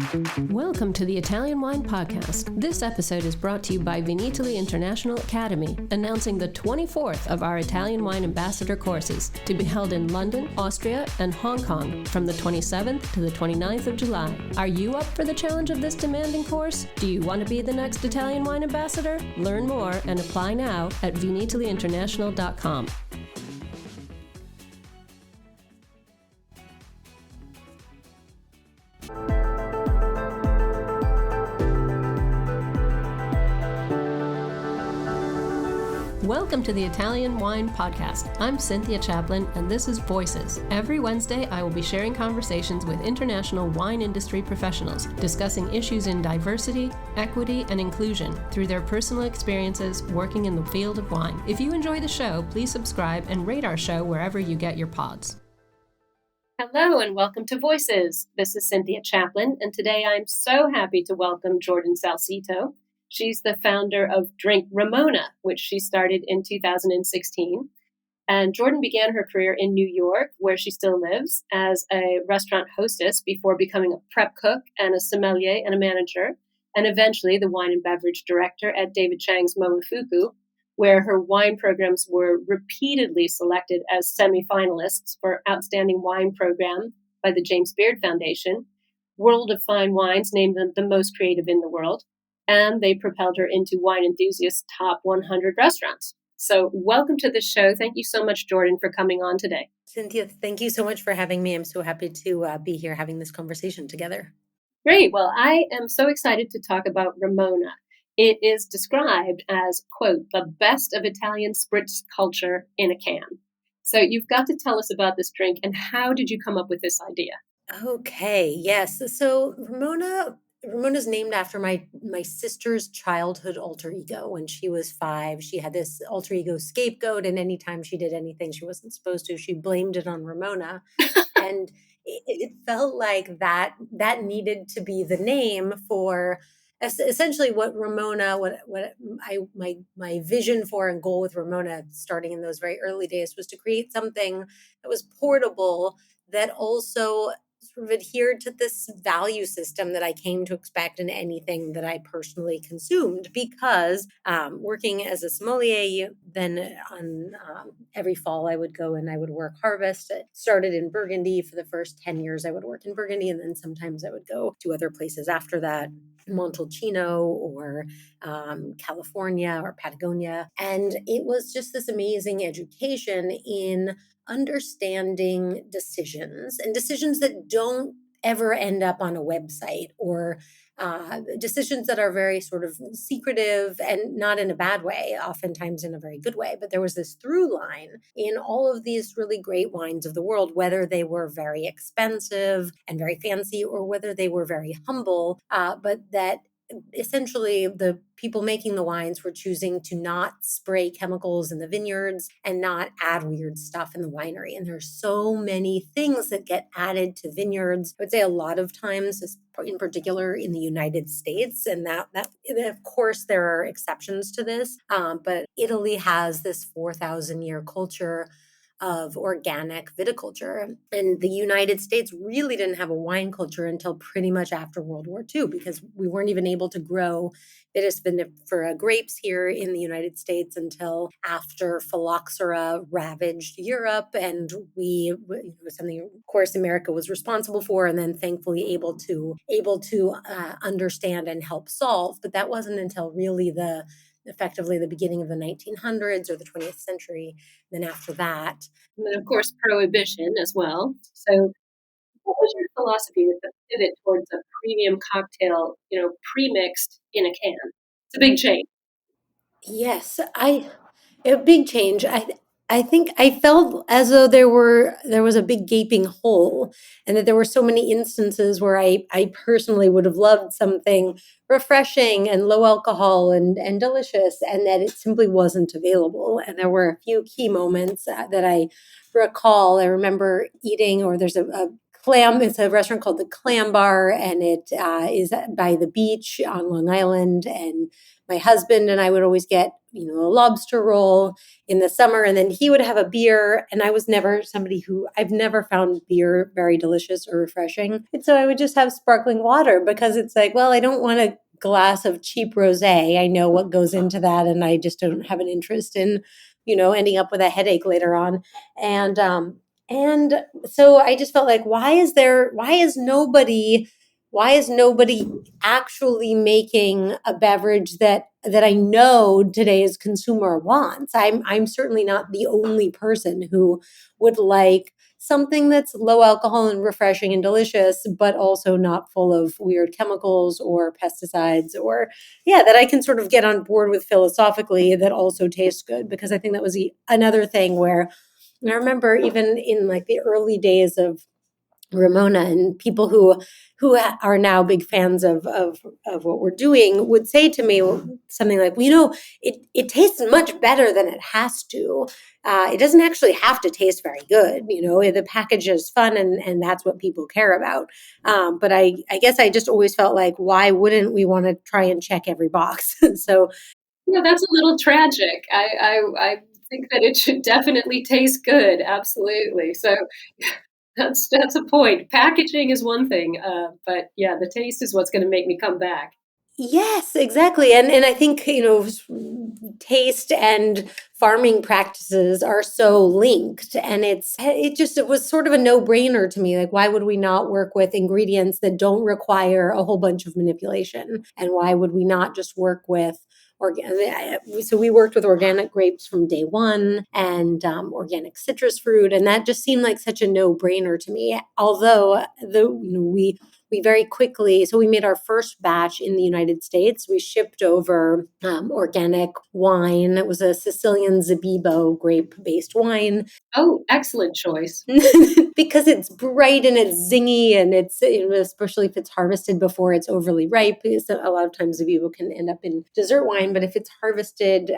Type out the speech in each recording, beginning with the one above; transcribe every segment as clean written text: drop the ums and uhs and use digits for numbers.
Welcome to the Italian Wine Podcast. This episode is brought to you by Vinitaly International Academy, announcing the 24th of our Italian Wine Ambassador courses to be held in London, Austria, and Hong Kong from the 27th to the 29th of July. Are you up for the challenge of this demanding course? Do you want to be the next Italian Wine Ambassador? Learn more and apply now at vinitalyinternational.com. Welcome to the Italian Wine Podcast. I'm Cynthia Chaplin, and this is Voices. Every Wednesday, I will be sharing conversations with international wine industry professionals, discussing issues in diversity, equity, and inclusion through their personal experiences working in the field of wine. If you enjoy the show, please subscribe and rate our show wherever you get your pods. Hello, and welcome to Voices. This is Cynthia Chaplin, and today I'm so happy to welcome Jordan Salcito. She's the founder of Drink RAMONA, which she started in 2016. And Jordan began her career in New York, where she still lives, as a restaurant hostess before becoming a prep cook and a sommelier and a manager, and eventually the Wine and Beverage Director at David Chang's Momofuku, where her wine programs were repeatedly selected as semifinalists for Outstanding Wine Program by the James Beard Foundation. World of Fine Wines named them the most creative in the world, and they propelled her into Wine Enthusiast's top 100 restaurants. So welcome to the show. Thank you so much, Jordan, for coming on today. Cynthia, thank you so much for having me. I'm so happy to be here having this conversation together. Great. Well, I am so excited to talk about Ramona. It is described as, quote, the best of Italian spritz culture in a can. So you've got to tell us about this drink, and how did you come up with this idea? Okay, yes. So Ramona's named after my sister's childhood alter ego. When she was 5, she had this alter ego scapegoat, and anytime she did anything she wasn't supposed to, she blamed it on Ramona. And it felt like that needed to be the name for essentially what Ramona, my vision for and goal with Ramona, starting in those very early days, was to create something that was portable, that also sort of adhered to this value system that I came to expect in anything that I personally consumed. Because working as a sommelier, then on every fall I would go and I would work harvest. It started in Burgundy. For the first 10 years I would work in Burgundy, and then sometimes I would go to other places after that, Montalcino or California or Patagonia. And it was just this amazing education in understanding decisions, and decisions that don't ever end up on a website, or decisions that are very sort of secretive, and not in a bad way, oftentimes in a very good way. But there was this through line in all of these really great wines of the world, whether they were very expensive and very fancy, or whether they were very humble, but that essentially the people making the wines were choosing to not spray chemicals in the vineyards and not add weird stuff in the winery. And there's so many things that get added to vineyards. I would say a lot of times, in particular in the United States, and that of course there are exceptions to this, but Italy has this 4,000-year culture of organic viticulture. And the United States really didn't have a wine culture until pretty much after World War II, because we weren't even able to grow Vitis vinifera grapes here in the United States until after phylloxera ravaged Europe. And something, of course, America was responsible for, and then thankfully able to understand and help solve. But that wasn't until really effectively the beginning of the 1900s or the 20th century. Then after that. And then, of course, prohibition as well. So what was your philosophy with the pivot towards a premium cocktail, pre-mixed in a can? It's a big change. Yes, a big change. I think I felt as though there was a big gaping hole, and that there were so many instances where I personally would have loved something refreshing and low alcohol and delicious, and that it simply wasn't available. And there were a few key moments that I recall. I remember eating, or there's a Clam. It's a restaurant called the Clam Bar, and it is by the beach on Long Island. And my husband and I would always get, a lobster roll in the summer, and then he would have a beer. And I was never somebody I've never found beer very delicious or refreshing. And so I would just have sparkling water because it's like, well, I don't want a glass of cheap rosé. I know what goes into that, and I just don't have an interest in, ending up with a headache later on. And so I just felt like, why is nobody actually making a beverage that I know today's consumer wants? I'm certainly not the only person who would like something that's low alcohol and refreshing and delicious, but also not full of weird chemicals or pesticides, or that I can sort of get on board with philosophically, that also tastes good. Because I think that was another thing where, and I remember even in like the early days of Ramona, and people who are now big fans of what we're doing would say to me something like, well, it tastes much better than it has to. It doesn't actually have to taste very good. The package is fun, and that's what people care about. But I guess I just always felt like, why wouldn't we want to try and check every box? So that's a little tragic. I think that it should definitely taste good. Absolutely. So that's a point. Packaging is one thing, but the taste is what's going to make me come back. Yes, exactly. And I think, taste and farming practices are so linked, and it was sort of a no-brainer to me. Like, why would we not work with ingredients that don't require a whole bunch of manipulation? And why would we not just work with so we worked with organic grapes from day one, and organic citrus fruit, and that just seemed like such a no-brainer to me. Although we very quickly, so we made our first batch in the United States. We shipped over organic wine. It was a Sicilian Zabibo grape-based wine. Oh, excellent choice. Because it's bright and it's zingy, and it's, especially if it's harvested before it's overly ripe. So a lot of times Zabibo can end up in dessert wine, but if it's harvested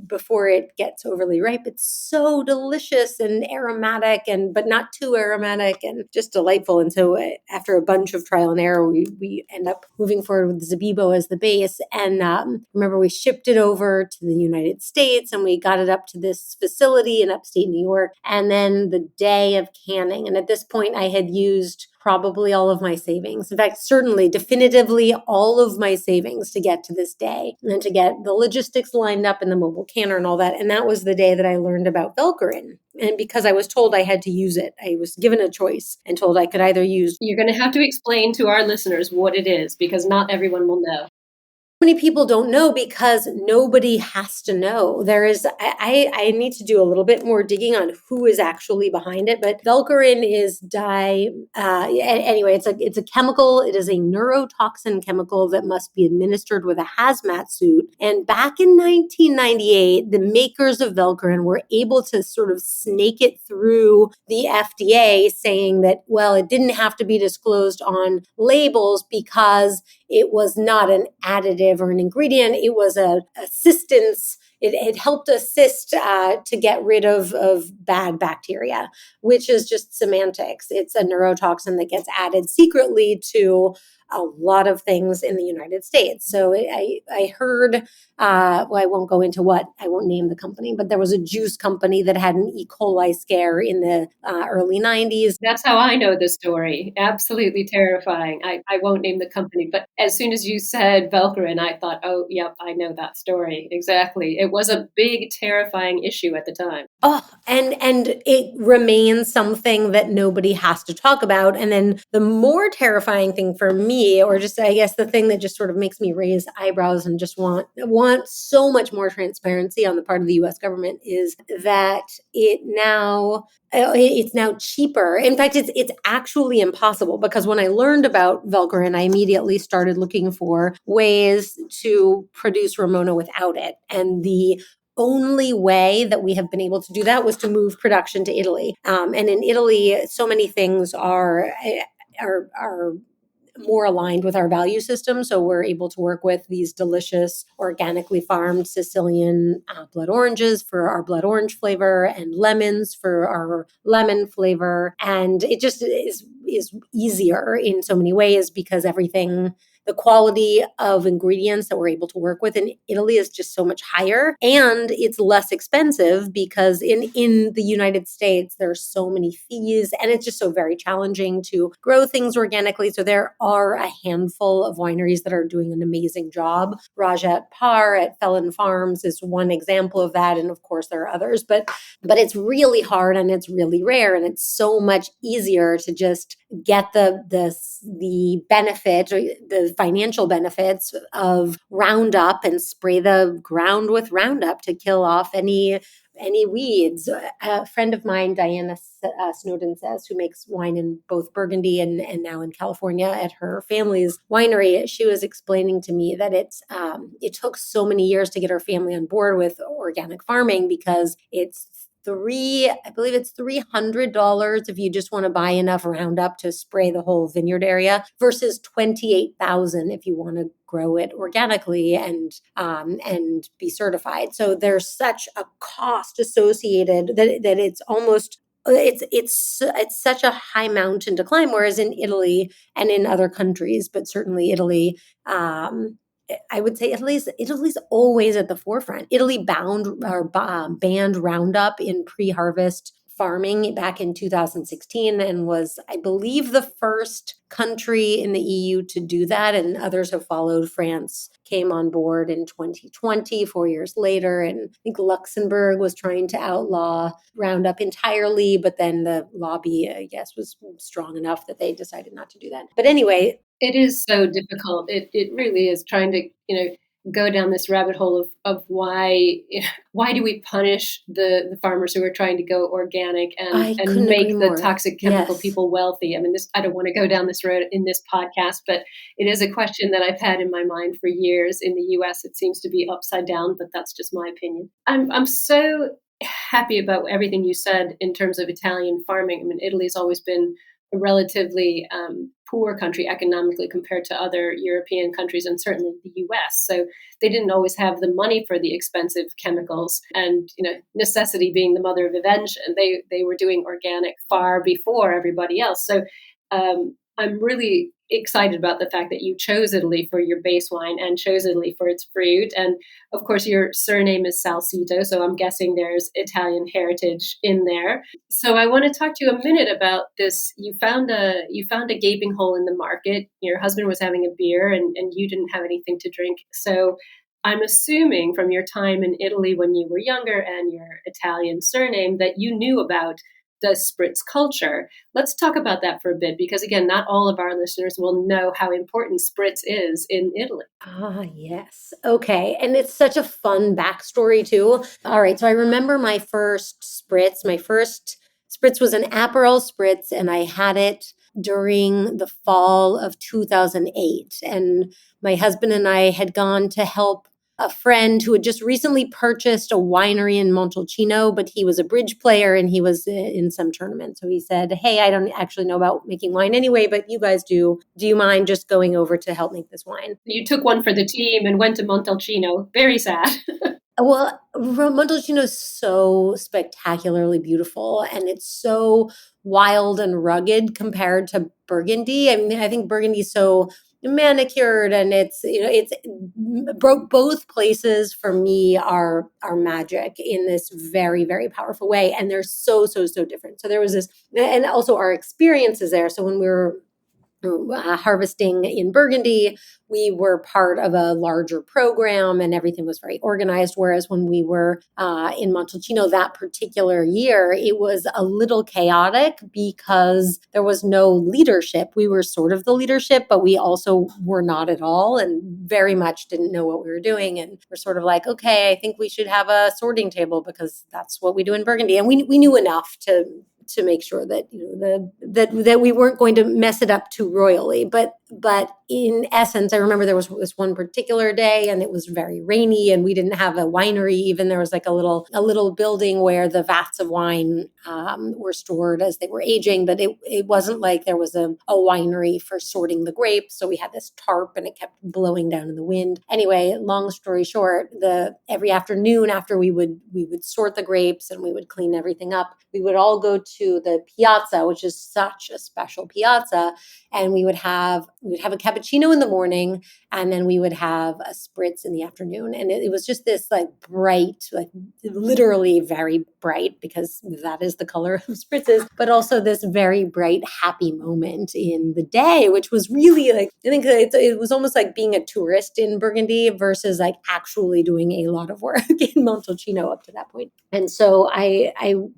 before it gets overly ripe, it's so delicious and aromatic, but not too aromatic, and just delightful. And so after a bunch of trial and error, we end up moving forward with Zabibo as the base. And remember, we shipped it over to the United States, and we got it up to this facility in upstate New York. And then the day of canning, and at this point I had used probably all of my savings. In fact, certainly, definitively all of my savings to get to this day, and to get the logistics lined up in the mobile canner and all that. And that was the day that I learned about Velcorin. And because I was told I had to use it, I was given a choice and told I could either use... You're going to have to explain to our listeners what it is, because not everyone will know. Many people don't know, because nobody has to know. I need to do a little bit more digging on who is actually behind it, but Velcorin is anyway, it's a chemical. It is a neurotoxin chemical that must be administered with a hazmat suit. And back in 1998, the makers of Velcorin were able to sort of snake it through the FDA, saying that, well, it didn't have to be disclosed on labels because it was not an additive or an ingredient. It was an assistance. It helped assist to get rid of bad bacteria, which is just semantics. It's a neurotoxin that gets added secretly to a lot of things in the United States. So I heard, well, I won't name the company, but there was a juice company that had an E. coli scare in the early 90s. That's how I know the story. Absolutely terrifying. I won't name the company, but as soon as you said Velcorin, I thought, oh, yep, I know that story. Exactly. It was a big, terrifying issue at the time. Oh, and it remains something that nobody has to talk about. And then the more terrifying thing for me, or just, I guess, the thing that just sort of makes me raise eyebrows and just want so much more transparency on the part of the US government, is that it's now cheaper. In fact, it's actually impossible, because when I learned about Velcorin, I immediately started looking for ways to produce Ramona without it. And the only way that we have been able to do that was to move production to Italy. And in Italy, so many things are more aligned with our value system. So we're able to work with these delicious, organically farmed Sicilian blood oranges for our blood orange flavor and lemons for our lemon flavor. And it just is easier in so many ways because the quality of ingredients that we're able to work with in Italy is just so much higher, and it's less expensive because in the United States, there are so many fees, and it's just so very challenging to grow things organically. So there are a handful of wineries that are doing an amazing job. Rajat Par at Felon Farms is one example of that, and of course there are others, but it's really hard and it's really rare, and it's so much easier to just get the benefit or the financial benefits of Roundup and spray the ground with Roundup to kill off any weeds. A friend of mine, Diana Snowden says, who makes wine in both Burgundy and now in California at her family's winery, she was explaining to me that it took so many years to get her family on board with organic farming because I believe it's $300 if you just want to buy enough Roundup to spray the whole vineyard area versus $28,000 if you want to grow it organically and be certified. So there's such a cost associated that it's almost it's such a high mountain to climb. Whereas in Italy and in other countries, but certainly Italy, I would say Italy's always at the forefront. Italy banned Roundup in pre-harvest farming back in 2016 and was, I believe, the first country in the EU to do that, and others have followed. France came on board in 2020, 4 years later, and I think Luxembourg was trying to outlaw Roundup entirely, but then the lobby, I guess, was strong enough that they decided not to do that. But anyway, it is so difficult. It really is trying to, go down this rabbit hole of why do we punish the farmers who are trying to go organic and make the toxic chemical people wealthy. I mean, I don't want to go down this road in this podcast, but it is a question that I've had in my mind for years. In the US, it seems to be upside down, but that's just my opinion. I'm so happy about everything you said in terms of Italian farming. I mean, Italy's always been a relatively poor country economically compared to other European countries and certainly the US. So they didn't always have the money for the expensive chemicals, and necessity being the mother of invention. They were doing organic far before everybody else. So I'm really excited about the fact that you chose Italy for your base wine and chose Italy for its fruit. And of course, your surname is Salcito, so I'm guessing there's Italian heritage in there. So I want to talk to you a minute about this. You found a gaping hole in the market. Your husband was having a beer and you didn't have anything to drink. So I'm assuming from your time in Italy when you were younger and your Italian surname that you knew about the spritz culture. Let's talk about that for a bit, because again, not all of our listeners will know how important spritz is in Italy. Yes. Okay. And it's such a fun backstory too. All right. So I remember my first spritz. My first spritz was an Aperol spritz, and I had it during the fall of 2008. And my husband and I had gone to help a friend who had just recently purchased a winery in Montalcino, but he was a bridge player and he was in some tournament. So he said, "Hey, I don't actually know about making wine anyway, but you guys do. Do you mind just going over to help make this wine?" You took one for the team and went to Montalcino. Very sad. Well, Montalcino is so spectacularly beautiful, and it's so wild and rugged compared to Burgundy. I mean, I think Burgundy is so manicured, and it's both places for me are magic in this very, very powerful way, and they're so different. So there was this, and also our experiences there. So when we were harvesting in Burgundy, we were part of a larger program and everything was very organized. Whereas when we were in Montalcino that particular year, it was a little chaotic because there was no leadership. We were sort of the leadership, but we also were not at all and very much didn't know what we were doing. And we're sort of like, okay, I think we should have a sorting table because that's what we do in Burgundy. And we knew enough to make sure that that we weren't going to mess it up too royally. But But in essence, I remember there was this one particular day and it was very rainy and we didn't have a winery. Even there was like a little building where the vats of wine were stored as they were aging, but it wasn't like there was a winery for sorting the grapes. So we had this tarp and it kept blowing down in the wind. Anyway, long story short, every afternoon after we would sort the grapes and we would clean everything up, we would all go to the piazza, which is such a special piazza, and we would have a cappuccino in the morning, and then we would have a spritz in the afternoon. And it was just this like bright, like literally very bright, because that is the color of spritzes, but also this very bright, happy moment in the day, which was really like, I think it was almost like being a tourist in Burgundy versus like actually doing a lot of work in Montalcino up to that point. And so I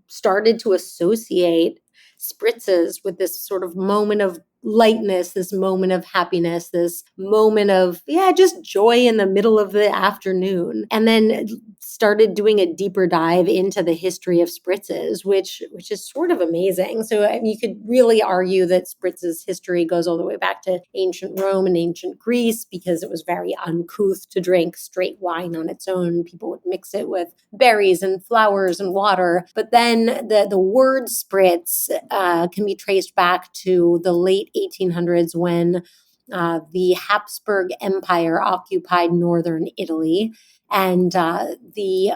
started to associate spritzes with this sort of moment of lightness, this moment of happiness, this moment of, just joy in the middle of the afternoon. And then started doing a deeper dive into the history of spritzes, which is sort of amazing. So you could really argue that spritzes history goes all the way back to ancient Rome and ancient Greece, because it was very uncouth to drink straight wine on its own. People would mix it with berries and flowers and water. But then the word spritz can be traced back to the late 1800s when the Habsburg Empire occupied northern Italy, and the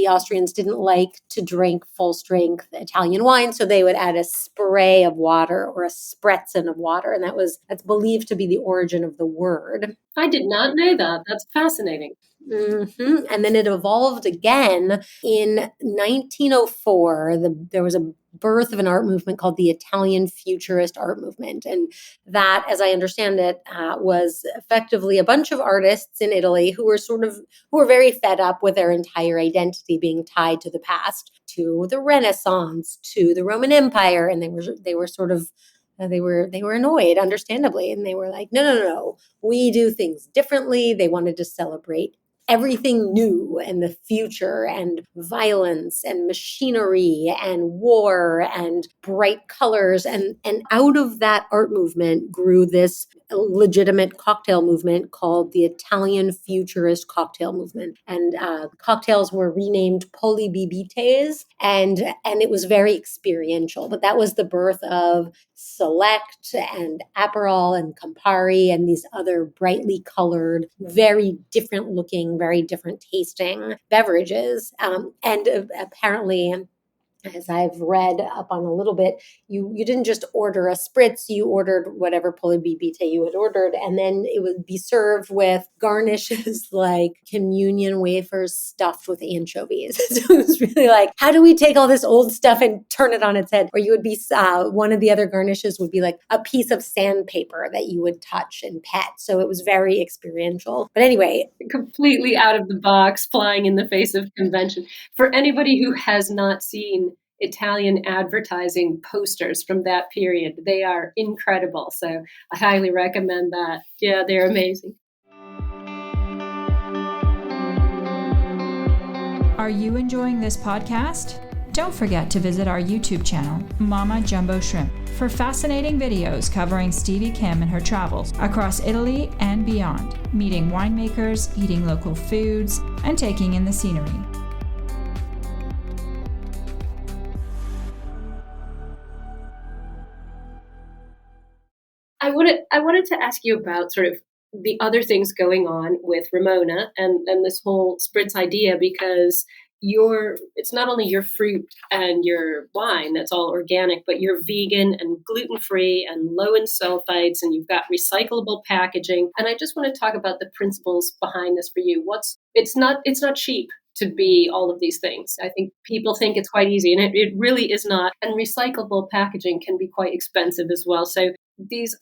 Austrians didn't like to drink full strength Italian wine, so they would add a spray of water or a spritzen of water, and that's believed to be the origin of the word. I did not know that. That's fascinating. Mm-hmm. And then it evolved again in 1904. There was a birth of an art movement called the Italian Futurist Art Movement. And that, as I understand it, was effectively a bunch of artists in Italy who were very fed up with their entire identity being tied to the past, to the Renaissance, to the Roman Empire. And they were annoyed, understandably. And they were like, no, we do things differently. They wanted to celebrate everything new and the future and violence and machinery and war and bright colors. And out of that art movement grew this legitimate cocktail movement called the Italian Futurist Cocktail Movement. And cocktails were renamed Polibibites, and it was very experiential. But that was the birth of Select and Aperol and Campari and these other brightly colored, very different looking, very different tasting beverages. And apparently, as I've read up on a little bit, you didn't just order a spritz, you ordered whatever Polibibite you had ordered, and then it would be served with garnishes like communion wafers stuffed with anchovies. So it was really like, how do we take all this old stuff and turn it on its head? Or you would be, one of the other garnishes would be like a piece of sandpaper that you would touch and pet. So it was very experiential. But anyway, completely out of the box, flying in the face of convention. For anybody who has not seen Italian advertising posters from that period, they are incredible. So I highly recommend that. Yeah, they're amazing. Are you enjoying this podcast? Don't forget to visit our YouTube channel, Mama Jumbo Shrimp, for fascinating videos covering Stevie Kim and her travels across Italy and beyond, meeting winemakers, eating local foods, and taking in the scenery. I wanted to ask you about sort of the other things going on with Ramona and this whole spritz idea, because it's not only your fruit and your wine that's all organic, but you're vegan and gluten-free and low in sulfites, and you've got recyclable packaging. And I just want to talk about the principles behind this for you. It's not cheap to be all of these things. I think people think it's quite easy, and it really is not. And recyclable packaging can be quite expensive as well. So these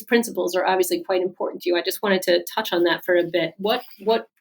principles are obviously quite important to you. I just wanted to touch on that for a bit. What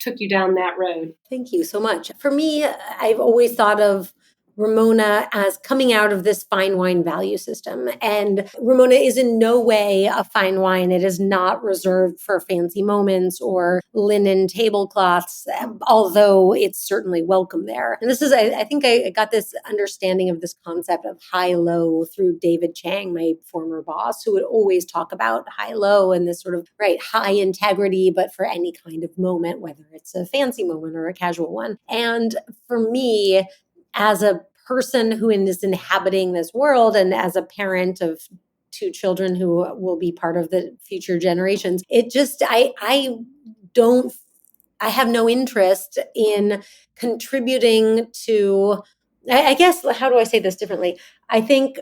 took you down that road? thank you so much. For me, I've always thought of Ramona as coming out of this fine wine value system. And Ramona is in no way a fine wine. It is not reserved for fancy moments or linen tablecloths, although it's certainly welcome there. And this is, I think I got this understanding of this concept of high-low through David Chang, my former boss, who would always talk about high-low and this sort of, right, high integrity, but for any kind of moment, whether it's a fancy moment or a casual one. And for me, as a person who is inhabiting this world and as a parent of two children who will be part of the future generations, it just, I have no interest in contributing to, I guess, how do I say this differently? I think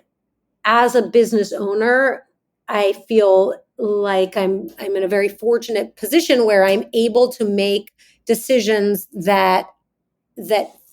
as a business owner, I feel like I'm in a very fortunate position where I'm able to make decisions that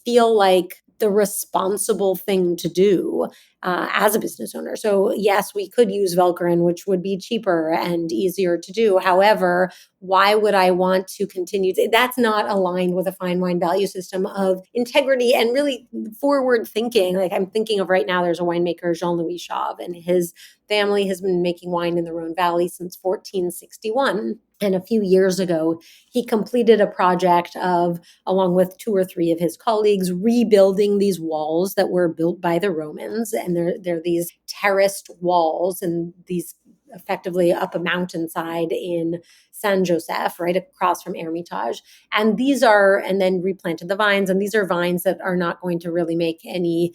feel like the responsible thing to do as a business owner. So yes, we could use Velcorin, which would be cheaper and easier to do. However, why would I want to continue? That's not aligned with a fine wine value system of integrity and really forward thinking. Like I'm thinking of right now, there's a winemaker, Jean-Louis Chauve, and his family has been making wine in the Rhone Valley since 1461. And a few years ago, he completed a project of, along with two or three of his colleagues, rebuilding these walls that were built by the Romans. And they're these terraced walls and these effectively up a mountainside in San Joseph, right across from Hermitage. And then replanted the vines. And these are vines that are not going to really make any,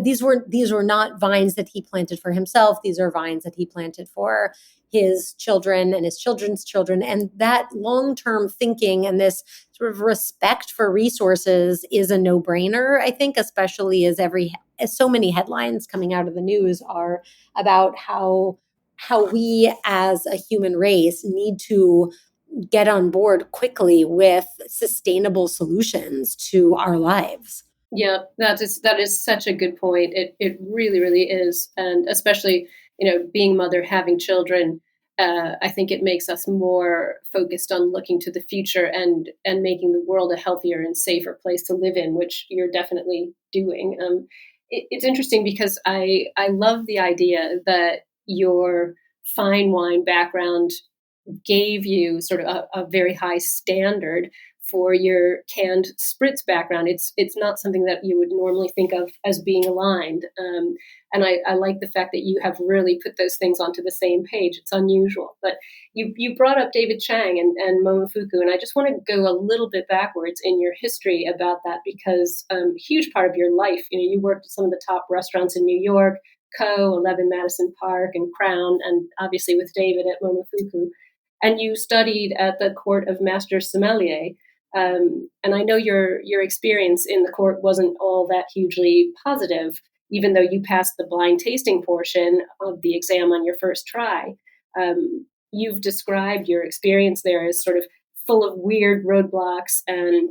these were not vines that he planted for himself. These are vines that he planted for his children and his children's children. And that long-term thinking and this sort of respect for resources is a no-brainer, I think, especially as so many headlines coming out of the news are about how we as a human race need to get on board quickly with sustainable solutions to our lives. Yeah, that is such a good point. It really, really is. And especially, being mother, having children, I think it makes us more focused on looking to the future and making the world a healthier and safer place to live in, which you're definitely doing. It's interesting because I love the idea that your fine wine background gave you sort of a very high standard for your canned spritz background. It's not something that you would normally think of as being aligned. And I like the fact that you have really put those things onto the same page. It's unusual. But you brought up David Chang and Momofuku, and I just want to go a little bit backwards in your history about that because a huge part of your life, you worked at some of the top restaurants in New York, Co, 11 Madison Park, and Crown, and obviously with David at Momofuku. And you studied at the Court of Master Sommelier. And I know your experience in the court wasn't all that hugely positive, even though you passed the blind tasting portion of the exam on your first try. You've described your experience there as sort of full of weird roadblocks and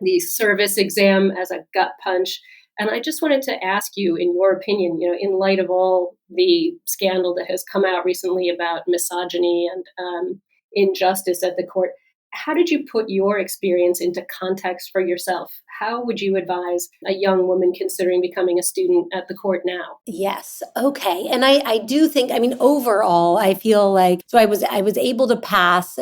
the service exam as a gut punch. And I just wanted to ask you, in your opinion, in light of all the scandal that has come out recently about misogyny and injustice at the court, how did you put your experience into context for yourself? How would you advise a young woman considering becoming a student at the court now? Yes. Okay. And I do think, overall, I feel like, so I was able to pass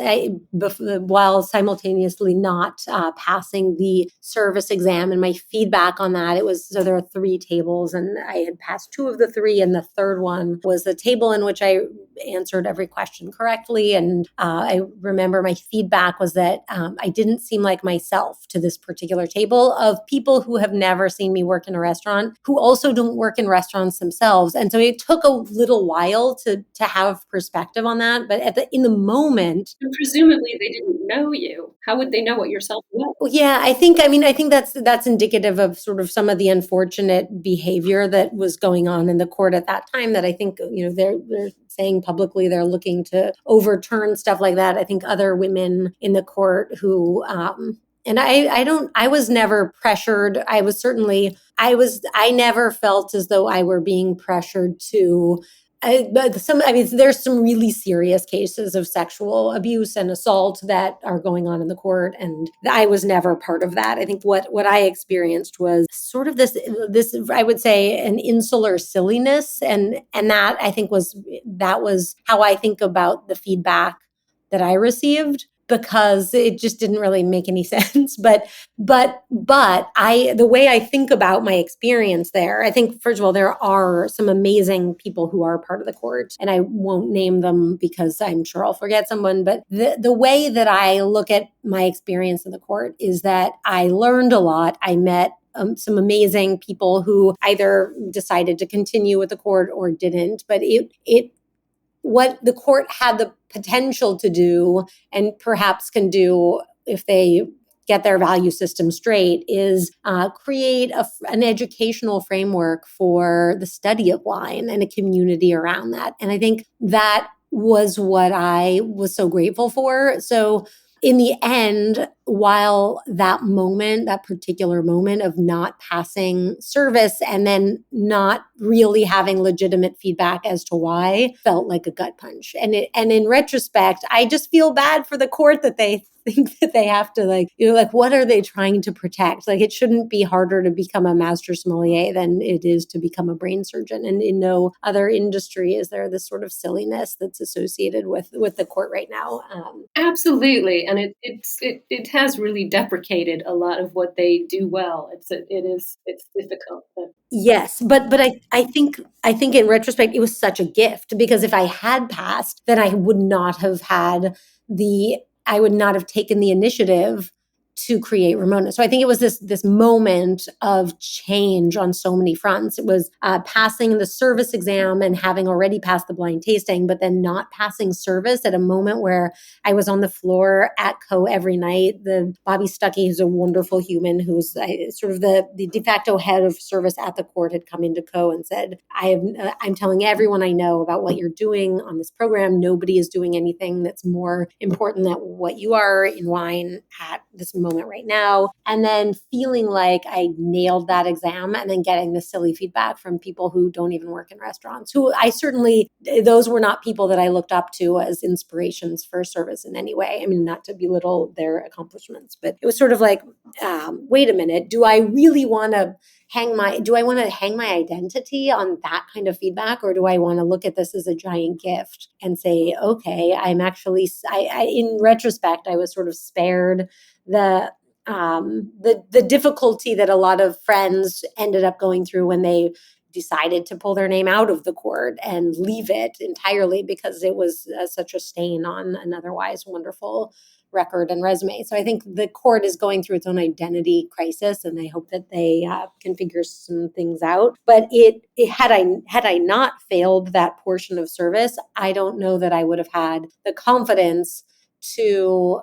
while simultaneously not passing the service exam. And my feedback on that, so there are 3 tables and I had passed 2 of the 3. And the third one was the table in which I answered every question correctly. And I remember my feedback was that I didn't seem like myself to this particular table of people who have never seen me work in a restaurant, who also don't work in restaurants themselves. And so it took a little while to have perspective on that. But in the moment, and presumably they didn't know you. How would they know what yourself was? Well, yeah, I think that's indicative of sort of some of the unfortunate behavior that was going on in the court at that time. That I think they're saying publicly they're looking to overturn stuff like that. I think other women in the court who and I was never pressured. I never felt as though I were being pressured to there's some really serious cases of sexual abuse and assault that are going on in the court, and I was never part of that. I think what I experienced was sort of this I would say an insular silliness, and that I think was how I think about the feedback that I received, because it just didn't really make any sense. But the way I think about my experience there, I think, first of all, there are some amazing people who are part of the court, and I won't name them because I'm sure I'll forget someone. But the way that I look at my experience in the court is that I learned a lot. I met some amazing people who either decided to continue with the court or didn't. But what the court had the potential to do, and perhaps can do if they get their value system straight, is create an educational framework for the study of wine and a community around that. And I think that was what I was so grateful for. So in the end, while that particular moment of not passing service and then not really having legitimate feedback as to why, felt like a gut punch. And in retrospect, I just feel bad for the court that they think that they have to what are they trying to protect? Like, it shouldn't be harder to become a master sommelier than it is to become a brain surgeon. And in no other industry is there this sort of silliness that's associated with the court right now. Absolutely. And it has really deprecated a lot of what they do well. It's difficult. Yes, but I think in retrospect it was such a gift, because if I had passed, then I would not have taken the initiative to create Ramona. So I think it was this moment of change on so many fronts. It was passing the service exam and having already passed the blind tasting, but then not passing service at a moment where I was on the floor at Co every night. The Bobby Stuckey, who's a wonderful human, who's sort of the de facto head of service at the court, had come into Co and said, I'm telling everyone I know about what you're doing on this program. Nobody is doing anything that's more important than what you are in wine at this moment right now. And then feeling like I nailed that exam, and then getting the silly feedback from people who don't even work in restaurants, those were not people that I looked up to as inspirations for service in any way. I mean, not to belittle their accomplishments, but it was sort of like, wait a minute, do I really want to hang my identity on that kind of feedback? Or do I want to look at this as a giant gift and say, okay, I'm actually, in retrospect, I was sort of spared the difficulty that a lot of friends ended up going through when they decided to pull their name out of the court and leave it entirely because it was such a stain on an otherwise wonderful record and resume. So I think the court is going through its own identity crisis, and I hope that they can figure some things out. But had I not failed that portion of service, I don't know that I would have had the confidence to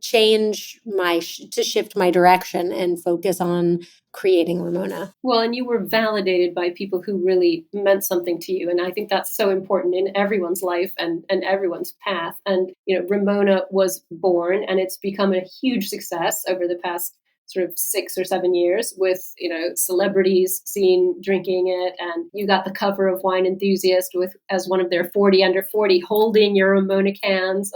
shift my direction and focus on creating Ramona. Well, and you were validated by people who really meant something to you. And I think that's so important in everyone's life and everyone's path. And, Ramona was born, and it's become a huge success over the past sort of 6 or 7 years, with, celebrities seen drinking it. And you got the cover of Wine Enthusiast as one of their 40 under 40 holding your Ramona cans.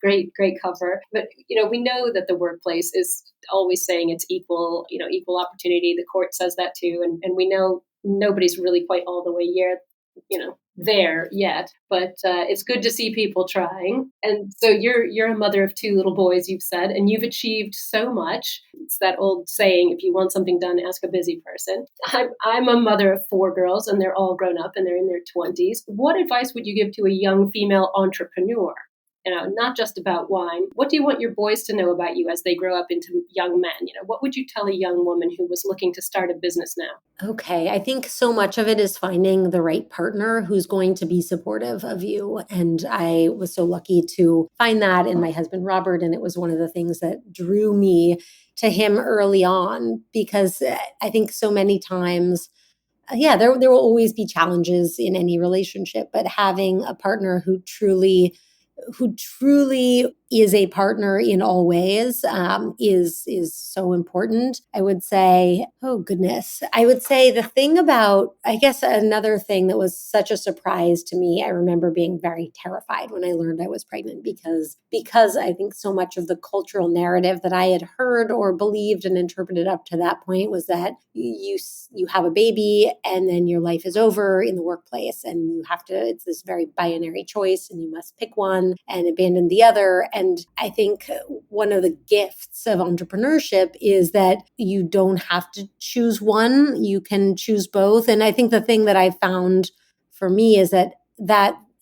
Great cover. But, we know that the workplace is always saying it's equal opportunity. The court says that too. And we know nobody's really quite all the way there yet, but it's good to see people trying. And so you're a mother of 2 little boys, you've said, and you've achieved so much. It's that old saying, if you want something done, ask a busy person. I'm a mother of 4 girls, and they're all grown up and they're in their 20s. What advice would you give to a young female entrepreneur? Not just about wine. What do you want your boys to know about you as they grow up into young men? What would you tell a young woman who was looking to start a business now? Okay. I think so much of it is finding the right partner who's going to be supportive of you. And I was so lucky to find that in my husband, Robert. And it was one of the things that drew me to him early on, because I think so many times, there will always be challenges in any relationship, but having a partner who truly who truly is a partner in all ways, is so important. I would say, oh goodness, I would say the thing about, I guess another thing that was such a surprise to me, I remember being very terrified when I learned I was pregnant because I think so much of the cultural narrative that I had heard or believed and interpreted up to that point was that you have a baby and then your life is over in the workplace, and you have to, it's this very binary choice and you must pick one and abandon the other. And I think one of the gifts of entrepreneurship is that you don't have to choose one, you can choose both. And I think the thing that I found for me is that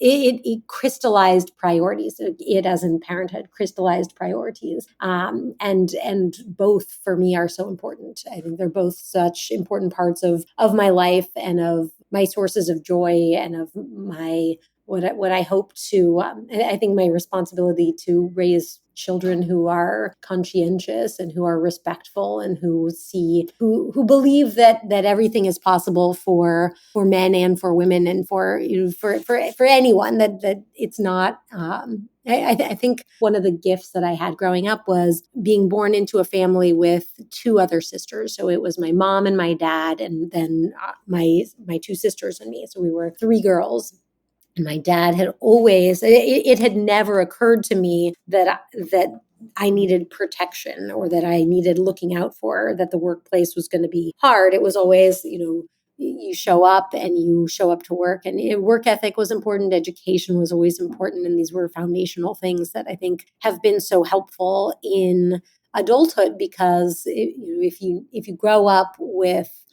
it crystallized priorities. It, as in parenthood, crystallized priorities, and both for me are so important. I think they're both such important parts of my life and of my sources of joy and of my what I hope to. I think my responsibility to raise children who are conscientious and who are respectful and who believe that everything is possible for men and for women and for for anyone, that it's not. I think one of the gifts that I had growing up was being born into a family with two other sisters. So it was my mom and my dad, and then my two sisters and me. So we were three girls. And my dad had always, it had never occurred to me that I needed protection or that I needed looking out for, that the workplace was going to be hard. It was always, you show up and you show up to work, and work ethic was important. Education was always important. And these were foundational things that I think have been so helpful in adulthood, because if you grow up with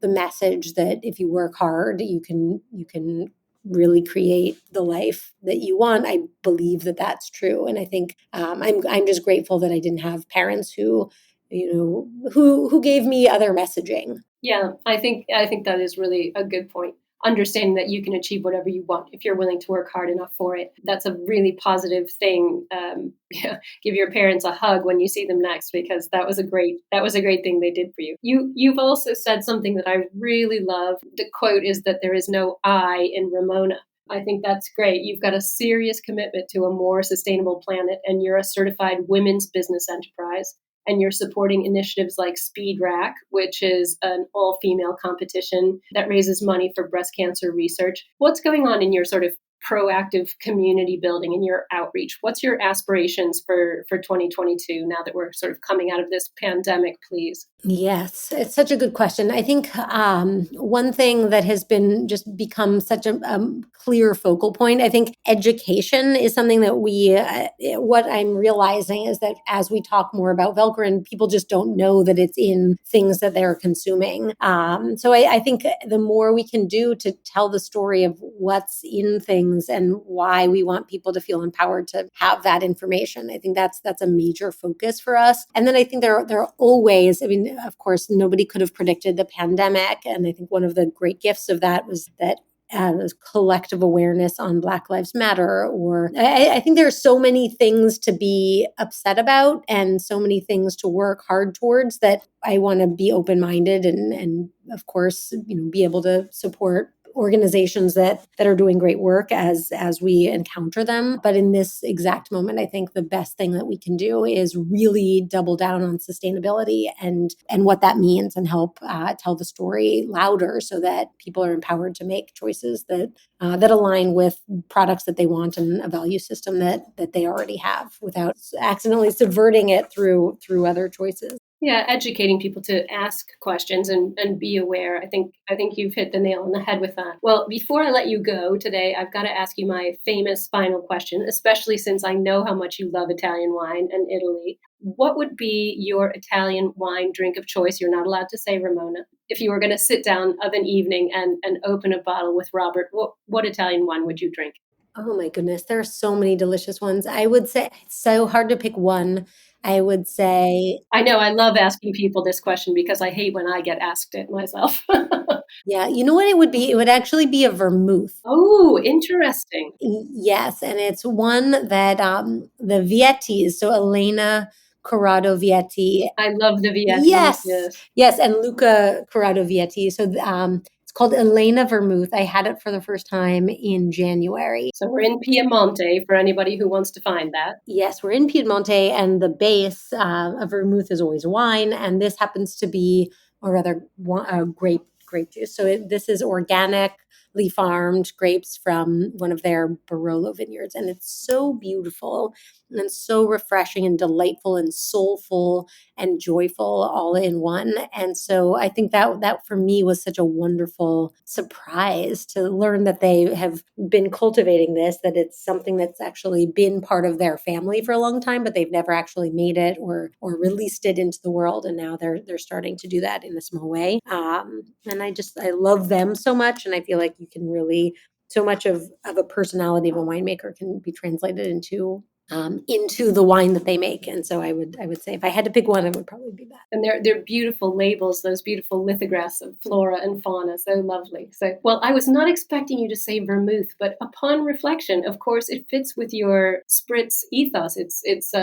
the message that if you work hard, you can really create the life that you want. I believe that that's true. And I think I'm just grateful that I didn't have parents who gave me other messaging. Yeah, I think that is really a good point. Understanding that you can achieve whatever you want if you're willing to work hard enough for it. That's a really positive thing. Give your parents a hug when you see them next, because that was a great thing they did for you. You've also said something that I really love. The quote is that there is no I in Ramona. I think that's great. You've got a serious commitment to a more sustainable planet, and you're a certified women's business enterprise. And you're supporting initiatives like Speed Rack, which is an all-female competition that raises money for breast cancer research. What's going on in your sort of proactive community building and your outreach? What's your aspirations for 2022 now that we're sort of coming out of this pandemic, please? Yes, it's such a good question. I think one thing that has become such a clear focal point, I think education is something that what I'm realizing is that as we talk more about Velcorin, people just don't know that it's in things that they're consuming. So I think the more we can do to tell the story of what's in things and why we want people to feel empowered to have that information, I think that's a major focus for us. And then I think there are always, of course, nobody could have predicted the pandemic. And I think one of the great gifts of that was that collective awareness on Black Lives Matter. Or I think there are so many things to be upset about and so many things to work hard towards that I want to be open-minded and of course, be able to support organizations that are doing great work as we encounter them. But in this exact moment, I think the best thing that we can do is really double down on sustainability and what that means, and help tell the story louder so that people are empowered to make choices that align with products that they want and a value system that they already have, without accidentally subverting it through other choices. Yeah, educating people to ask questions and be aware. I think you've hit the nail on the head with that. Well, before I let you go today, I've got to ask you my famous final question, especially since I know how much you love Italian wine and Italy. What would be your Italian wine drink of choice? You're not allowed to say Ramona. If you were going to sit down of an evening and open a bottle with Robert, what Italian wine would you drink? Oh my goodness, there are so many delicious ones. I would say it's so hard to pick one. I would say, I know, I love asking people this question because I hate when I get asked it myself. yeah, you know what it would be? It would actually be a vermouth. Oh, interesting. Yes, and it's one that the Viettis, so Elena Corrado Vietti. I love the Vietnamese. Yes, yes, and Luca Corrado Vietti. So it's called Elena Vermouth. I had it for the first time in January. So we're in Piemonte for anybody who wants to find that. Yes, we're in Piemonte, and the base of vermouth is always wine, and this happens to be, or rather, grape juice. So this is organically farmed grapes from one of their Barolo vineyards, and it's so beautiful and so refreshing and delightful and soulful and joyful all in one. And so I think that for me was such a wonderful surprise to learn that they have been cultivating this, that it's something that's actually been part of their family for a long time, but they've never actually made it or released it into the world. And now they're starting to do that in a small way. And I love them so much. And I feel like you can really, so much of a personality of a winemaker can be translated into the wine that they make. And so I would say if I had to pick one, it would probably be that. And they're beautiful labels, those beautiful lithographs of flora and fauna. So lovely. So, well, I was not expecting you to say vermouth, but upon reflection, of course, it fits with your spritz ethos. It's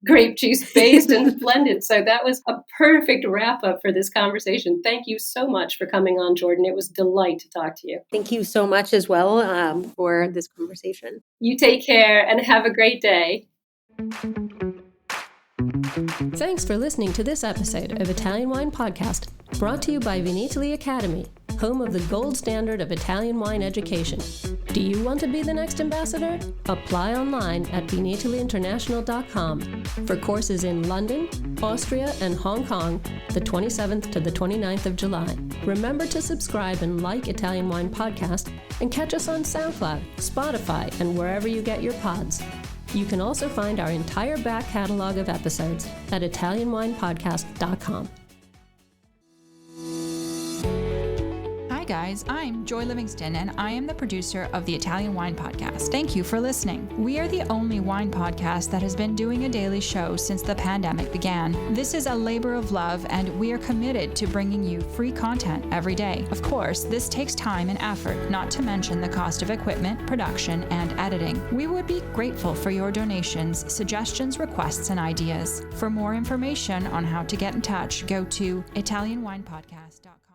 grape juice based and blended. So that was a perfect wrap up for this conversation. Thank you so much for coming on, Jordan. It was a delight to talk to you. Thank you so much as well for this conversation. You take care and have a great day. Thanks for listening to this episode of Italian Wine Podcast, brought to you by Vinitaly Academy, home of the gold standard of Italian wine education. Do you want to be the next ambassador? Apply online at vinitalyinternational.com for courses in London, Austria, and Hong Kong, the 27th to the 29th of July. Remember to subscribe and like Italian Wine Podcast and catch us on SoundCloud, Spotify, and wherever you get your pods. You can also find our entire back catalog of episodes at ItalianWinePodcast.com. Hi guys, I'm Joy Livingston and I am the producer of the Italian Wine Podcast. Thank you for listening. We are the only wine podcast that has been doing a daily show since the pandemic began. This is a labor of love and we are committed to bringing you free content every day. Of course, this takes time and effort, not to mention the cost of equipment, production, and editing. We would be grateful for your donations, suggestions, requests, and ideas. For more information on how to get in touch, go to ItalianWinePodcast.com.